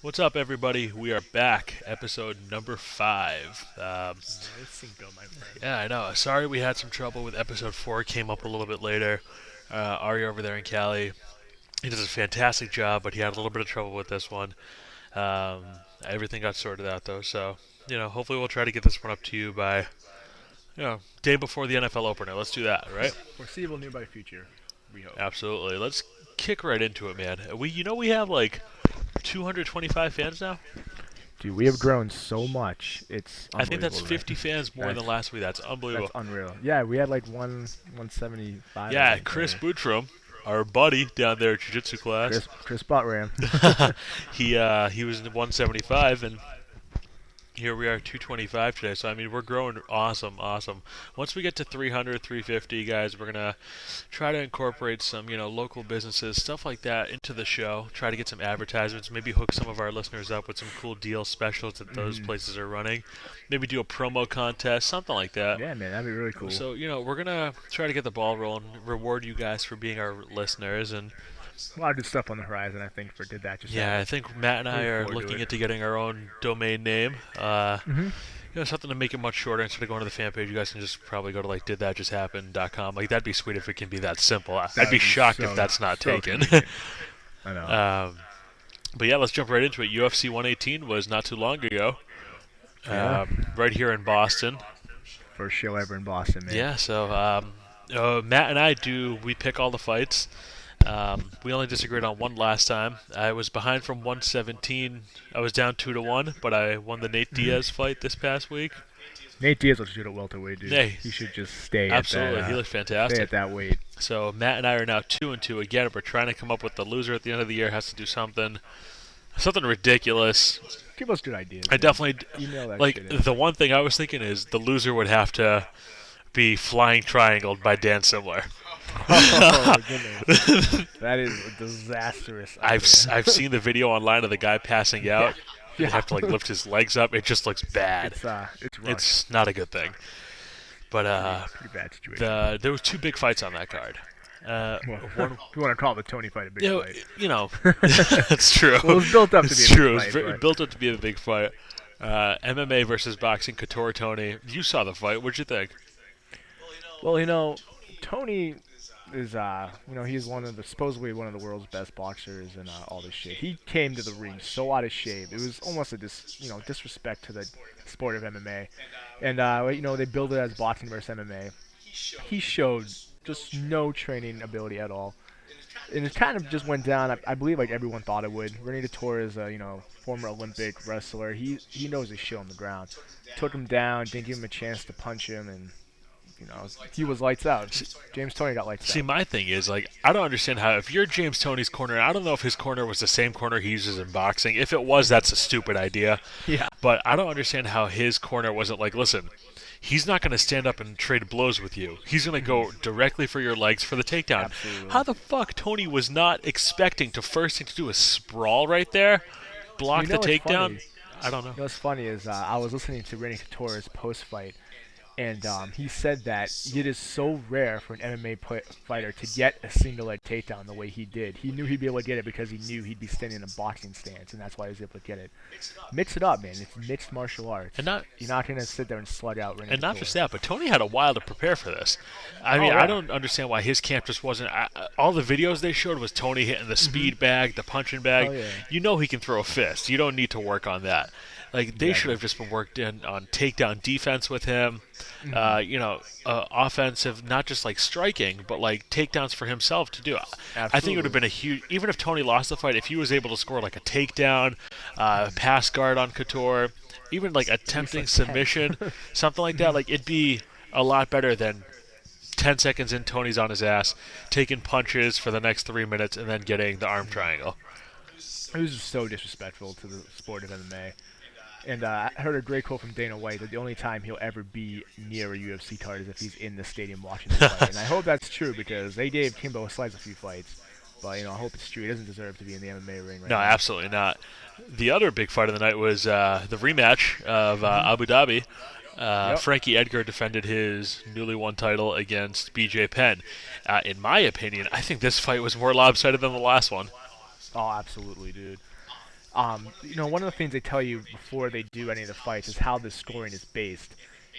What's up, everybody? We are back, episode number 5. Nice Cinco, my friend. Yeah, I know. Sorry we had some trouble with episode 4. Came up a little bit later. Ari over there in Cali, he does a fantastic job, but he had a little bit of trouble with this one. Um, Everything got sorted out though, so hopefully we'll try to get this one up to you by day before the NFL opener. Let's do that, right? Foreseeable nearby future, we hope. Absolutely. Let's kick right into it, man. We have like 225 fans now. Dude, we have grown so much. It's I think that's unbelievable, 50 right? fans more than last week. That's That's unbelievable. unreal. Yeah, we had like 175. I Yeah, think, Chris today. Bootrom, our buddy down there at jiu-jitsu class, Chris Buttram. he was in 175, and here we are 225 today. So I mean, we're growing awesome. Once we get to 300, 350, guys, we're gonna try to incorporate some local businesses, stuff like that, into the show. Try to get some advertisements, maybe hook some of our listeners up with some cool deal specials that those places are running. Maybe do a promo contest, something like that. Yeah, man, that'd be really cool. So, we're going to try to get the ball rolling, reward you guys for being our listeners. And A lot of good stuff on the horizon, I think, for Did That Just yeah, I Happen. think Matt and I Looking are forward to looking it. into getting our own domain name. Mm-hmm. Something to make it much shorter. Instead of going to the fan page, you guys can just probably go to like didthatjusthappen.com. Like, that'd be sweet if it can be that simple. I'd That'd be be shocked so- if that's not so taken. convenient. I know. But yeah, let's jump right into it. UFC 118 was not too long ago. Yeah. Right here in Boston. First show ever in Boston, man. Yeah, so Matt and I we pick all the fights. We only disagreed on one last time. I was behind from 117. I was down 2-1, but I won the Nate Diaz fight this past week. Nate Diaz will shoot at welterweight, dude. Hey, He should just stay Absolutely, at that. he looked Stay fantastic. at that weight. So Matt and I are now 2-2 again. We're trying to come up with the loser at the end of the year. Has to do something ridiculous. Give us good ideas. I man. definitely Email that like shit in. the one thing I was thinking is the loser would have to be flying triangled by Dan Simler. Oh, goodness. That is a disastrous. I've seen the video online of the guy passing out. You Yeah. have to like lift his legs up. It just looks bad. It's rough. It's not a good thing. But Pretty bad situation. there was two big fights on that card. Well, One, we want to call the Tony fight a big fight. that's true. Well, it was built up to It's be a true. big It was fight. very, but- built up to be a big fight. MMA versus boxing. Couture Tony. You saw the fight. What'd you think? Well, Tony is he's supposedly one of the world's best boxers and all this shit. He came to the ring so out of shape. It was almost a disrespect to the sport of MMA. And they build it as boxing versus MMA. He showed just no training ability at all. And it kind of just went down. I believe like everyone thought it would. Rene Couture is a former Olympic wrestler. He knows his shit on the ground. Took him down, didn't give him a chance to punch him, and he was lights out. James Toney got lights See, out. my thing is, like, I don't understand how, if you're James Toney's corner, I don't know if his corner was the same corner he uses in boxing. If it was, that's a stupid idea. Yeah. But I don't understand how his corner wasn't like, listen, he's not going to stand up and trade blows with you. He's going to go directly for your legs for the takedown. Absolutely. How the fuck Tony was not expecting to first thing to do a sprawl right there, block You know the what's takedown? funny? I don't know. What's funny is I was listening to Rene Couture's post-fight, and he said that it is so rare for an MMA fighter to get a single leg takedown the way he did. He knew he'd be able to get it because he knew he'd be standing in a boxing stance, and that's why he was able to get it. Mix it up, man. It's mixed martial arts. And not- You're not going to sit there and slug out Rene And not Couture. just that, but Tony had a while to prepare for this. I mean, yeah. I don't understand why his camp just wasn't. All the videos they showed was Tony hitting the speed bag, the punching bag. Oh, yeah. You know he can throw a fist. You don't need to work on that. Like, they Exactly. should have just been worked in on takedown defense with him. Offensive, not just like striking, but like takedowns for himself to do. I think it would have been a huge. Even if Tony lost the fight, if he was able to score like a takedown, pass guard on Couture, even like attempting like 10. submission, something like that, like it'd be a lot better than 10 seconds in, Tony's on his ass, taking punches for the next 3 minutes, and then getting the arm triangle. It was just so disrespectful to the sport of MMA. And I heard a great quote from Dana White that the only time he'll ever be near a UFC card is if he's in the stadium watching the fight. And I hope that's true because they gave Kimbo Slice a few fights. But, I hope it's true. He doesn't deserve to be in the MMA ring right No, now. absolutely not. The other big fight of the night was the rematch of Abu Dhabi. Yep. Frankie Edgar defended his newly won title against BJ Penn. In my opinion, I think this fight was more lopsided than the last one. Oh, absolutely, dude. One of the things they tell you before they do any of the fights is how the scoring is based,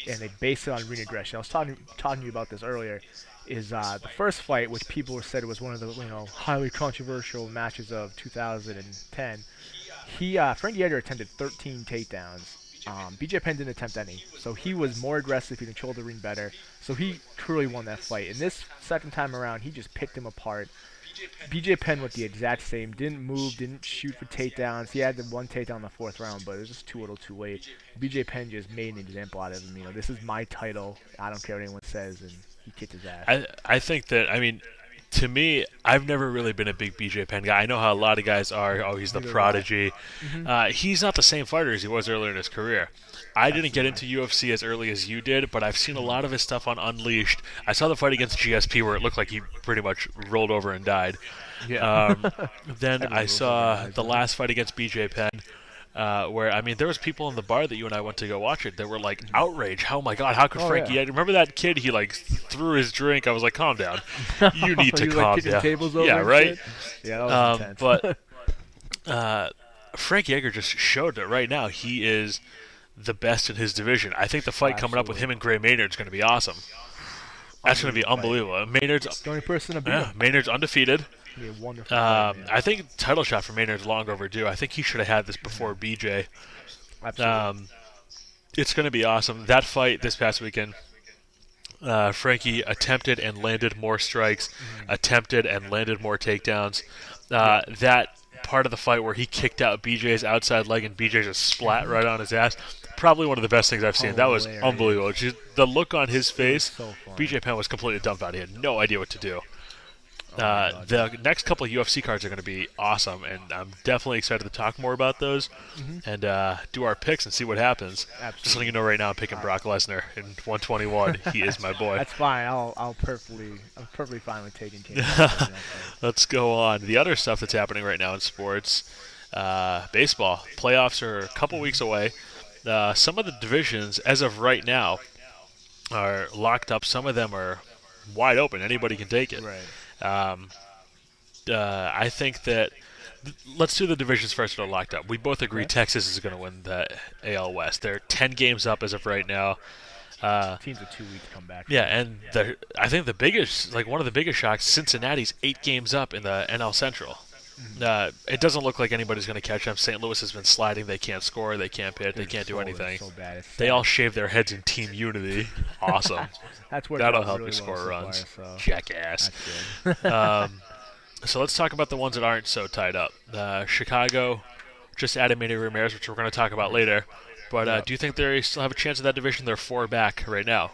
and they base it on ring aggression. I was talking to you about this earlier. Is the first fight, which people said was one of the highly controversial matches of 2010. Frankie Edgar attempted 13 takedowns. BJ Penn didn't attempt any, so he was more aggressive. He controlled the ring better, so he clearly won that fight. And this second time around, he just picked him apart. BJ Penn with the exact same. Didn't move, didn't shoot for takedowns. He had the one takedown in the fourth round, but it was just too little too late. BJ Penn just made an example out of him. This is my title. I don't care what anyone says, and he kicked his ass. I think that, I mean, to me, I've never really been a big BJ Penn guy. I know how a lot of guys are. Oh, he's the prodigy. He's not the same fighter as he was earlier in his career. I didn't get into UFC as early as you did, but I've seen a lot of his stuff on Unleashed. I saw the fight against GSP where it looked like he pretty much rolled over and died. Yeah. Then I saw the last fight against BJ Penn, where, I mean, there was people in the bar that you and I went to go watch it that were like outraged. Oh my God, how could Frankie? Yeah. Remember that kid? He like threw his drink. I was like, calm down. You need to calm down. Tables over Yeah, right. Shit? Yeah, that was intense. But Frankie Edgar just showed that right now he is the best in his division. I think the fight coming up with him and Gray Maynard is going to be awesome. That's going to be unbelievable. Maynard's the only person to beat him. Maynard's undefeated. Be a wonderful fight, I think title shot for Maynard's long overdue. I think he should have had this before BJ. Absolutely. It's going to be awesome. That fight this past weekend, Frankie attempted and landed more strikes, attempted and landed more takedowns. That part of the fight where he kicked out BJ's outside leg and BJ just splat right on his ass, probably one of the best things I've seen. That was unbelievable. Just the look on his face, so BJ Penn was completely dumbfounded. He had no idea what to do. The next couple of UFC cards are going to be awesome, and I'm definitely excited to talk more about those and do our picks and see what happens. Absolutely. Just letting you know right now, I'm picking Brock Lesnar in 121. He is my boy. That's fine. I'm perfectly fine with taking King. Let's go on. The other stuff that's happening right now in sports, baseball. Playoffs are a couple weeks away. Some of the divisions, as of right now, are locked up. Some of them are wide open. Anybody can take it. Right. I think that let's do the divisions first that are locked up. We both agree Texas is going to win the AL West. They're 10 games up as of right now. Teams with 2 weeks come back. Yeah, and I think one of the biggest shocks, Cincinnati's 8 games up in the NL Central. It doesn't look like anybody's going to catch them. St. Louis has been sliding. They can't score. They can't hit. They can't do anything. So bad. They all shave their heads in team unity. Awesome. That's what That'll help really you score so runs. Far, so. Jackass. That's good. So let's talk about the ones that aren't so tied up. Chicago just added Manny Ramirez, which we're going to talk about later. But do you think they still have a chance in that division? They're 4 back right now.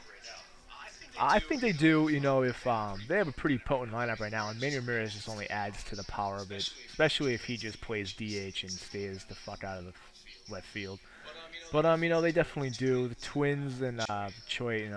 I think they do. If they have a pretty potent lineup right now, and Manny Ramirez just only adds to the power of it, especially if he just plays DH and stays the fuck out of the left field. But they definitely do. The Twins and Detroit,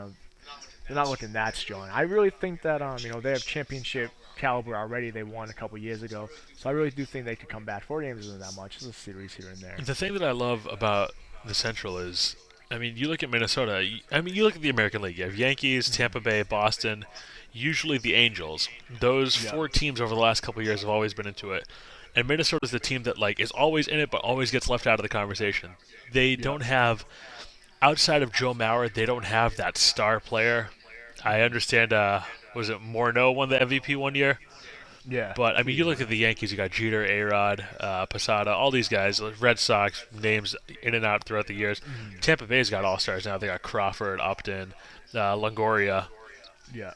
they're not looking that strong. I really think that they have championship caliber already. They won a couple years ago, so I really do think they could come back. 4 games isn't that much. It's a series here and there. The thing that I love about the Central is, you look at Minnesota. You look at the American League. You have Yankees, Tampa Bay, Boston, usually the Angels. Those 4 teams over the last couple of years have always been into it. And Minnesota's the team that is always in it but always gets left out of the conversation. They don't have, outside of Joe Mauer, they don't have that star player. I understand, was it Morneau won the MVP one year? Yeah. But, you look at the Yankees, you got Jeter, A-Rod, Posada, all these guys, Red Sox, names in and out throughout the years. Tampa Bay's got all-stars now. They got Crawford, Upton, Longoria. Yeah.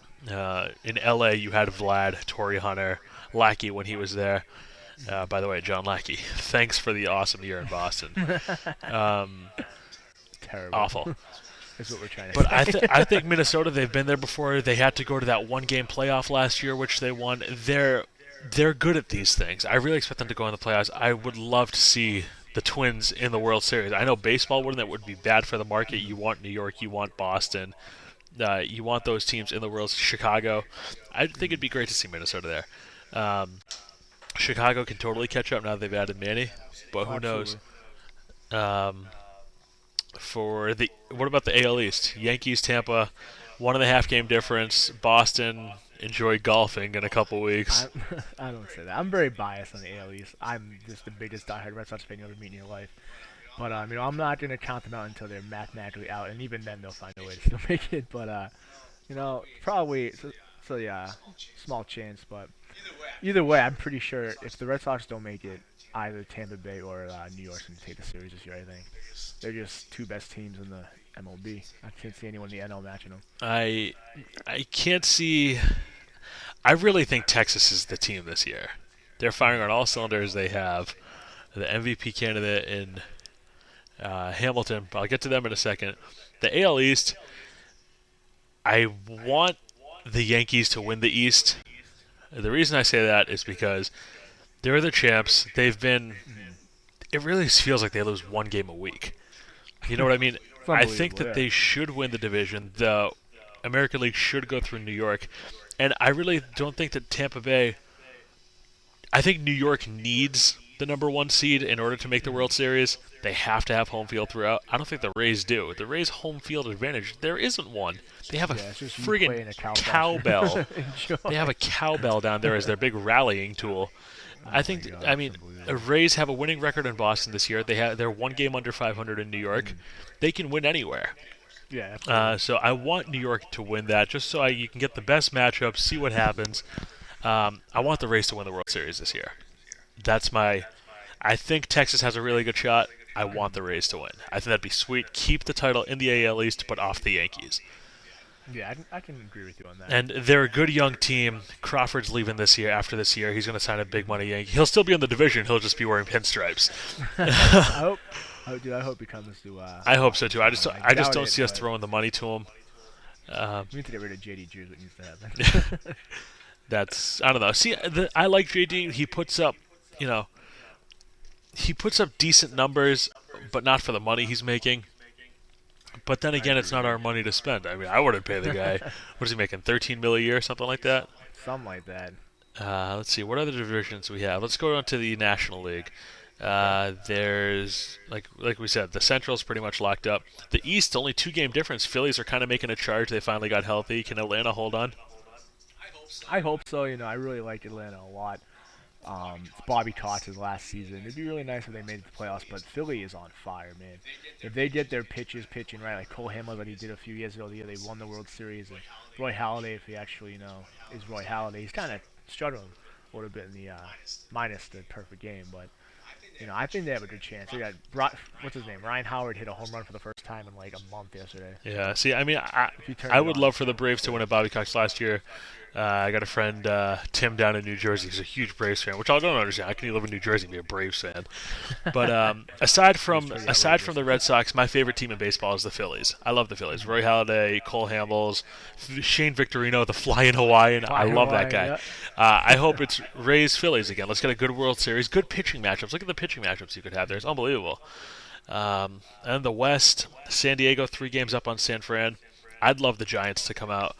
In L.A., you had Vlad, Torrey Hunter, Lackey when he was there. By the way, John Lackey, thanks for the awesome year in Boston. Terrible. Awful. That's what we're trying to But say. I think Minnesota, they've been there before. They had to go to that 1-game playoff last year, which they won. They're good at these things. I really expect them to go in the playoffs. I would love to see the Twins in the World Series. I know baseball wouldn't. That would be bad for the market. You want New York. You want Boston. You want those teams in the World. Chicago. I think it'd be great to see Minnesota there. Chicago can totally catch up now that they've added Manny, but who knows? What about the AL East? Yankees, Tampa, 1.5 game difference. Boston enjoy golfing in a couple weeks. I don't say that. I'm very biased on the AL East. I'm just the biggest diehard Red Sox fan you'll ever meet in your life. But I'm not gonna count them out until they're mathematically out, and even then they'll find a way to still make it. But probably so yeah, small chance. But either way, I'm pretty sure if the Red Sox don't make it, either Tampa Bay or New York's gonna take the series this year. I think they're just two best teams in the MLB. I can't see anyone in the NL matching them. I can't see. I really think Texas is the team this year. They're firing on all cylinders. They have the MVP candidate in Hamilton. I'll get to them in a second. The AL East, I want the Yankees to win the East. The reason I say that is because they're the champs. They've been. It really feels like they lose one game a week. You know what I mean? I think that they should win the division. The American League should go through New York. And I really don't think that Tampa Bay... I think New York needs the number one seed in order to make the World Series. They have to have home field throughout. I don't think the Rays do. The Rays' home field advantage, there isn't one. They have a friggin' cowbell. They have a cowbell down there as their big rallying tool. Rays have a winning record in Boston this year. They're one game under 500 in New York. They can win anywhere. Yeah. So I want New York to win that, just so you can get the best matchup, see what happens. I want the Rays to win the World Series this year. I think Texas has a really good shot. I want the Rays to win. I think that'd be sweet. Keep the title in the AL East, but off the Yankees. Yeah, I can agree with you on that. And they're a good young team. Crawford's leaving this year. After this year, he's going to sign a big money Yankee. He'll still be in the division. He'll just be wearing pinstripes. I hope he comes to. I hope so too. I just don't see us throwing the money to him. We need to get rid of JD Drews. What needs to happen? I don't know. See, I like JD. He puts up decent numbers, but not for the money he's making. But then again, it's not our money to spend. I mean, I wouldn't pay the guy. What is he making? $13 million a year, something like that. Something like that. Let's see. What other divisions we have? Let's go on to the National League. There's like we said, the Central's pretty much locked up. The East, only 2-game difference. Phillies are kind of making a charge. They finally got healthy. Can Atlanta hold on? I hope so. I really like Atlanta a lot. It's Bobby Cotts' last season. It'd be really nice if they made it to the playoffs, but Philly is on fire, man. If they get their pitching right, like Cole Hamler, that he did a few years ago, the year they won the World Series, and Roy Halladay, if he actually, is Roy Halladay, he's kind of struggling a little bit in the minus the perfect game, but I think they have a good chance. They got what's his name? Ryan Howard hit a home run for the first time in like a month yesterday. Yeah. See, I mean, I would love for the Braves to win at Bobby Cox last year. I got a friend, Tim, down in New Jersey. He's a huge Braves fan, which I don't understand. How can you live in New Jersey and be a Braves fan? But aside from the Red Sox, my favorite team in baseball is the Phillies. I love the Phillies. Roy Halladay, Cole Hamels, Shane Victorino, the Flying Hawaiian. I love that guy. Yeah. I hope it's Rays Phillies again. Let's get a good World Series, good pitching matchups. Look at the pitching matchups you could have there. It's unbelievable. And the West, San Diego 3 games up on San Fran. I'd love the Giants to come out.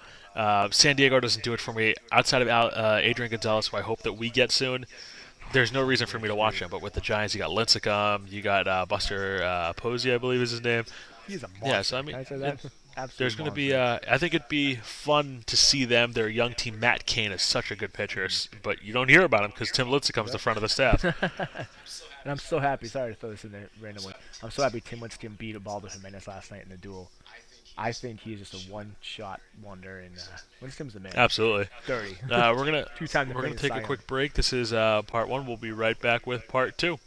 San Diego doesn't do it for me. Outside of Adrian Gonzalez, who I hope that we get soon, there's no reason for me to watch him. But with the Giants, you got Lincecum, you got Buster Posey, I believe is his name. He's a monster. Yeah, so I mean, there's going to be. I think it'd be fun to see them. Their young team. Matt Cain is such a good pitcher, but you don't hear about him because Tim Lincecum's the front of the staff. And I'm so happy. Sorry to throw this in there randomly. I'm so happy Tim Lincecum beat Ubaldo Jimenez last night in the duel. I think he's just a one-shot wonder, and Lincecum's the man. Absolutely. 30. We're gonna take a quick break. This is part 1. We'll be right back with part 2.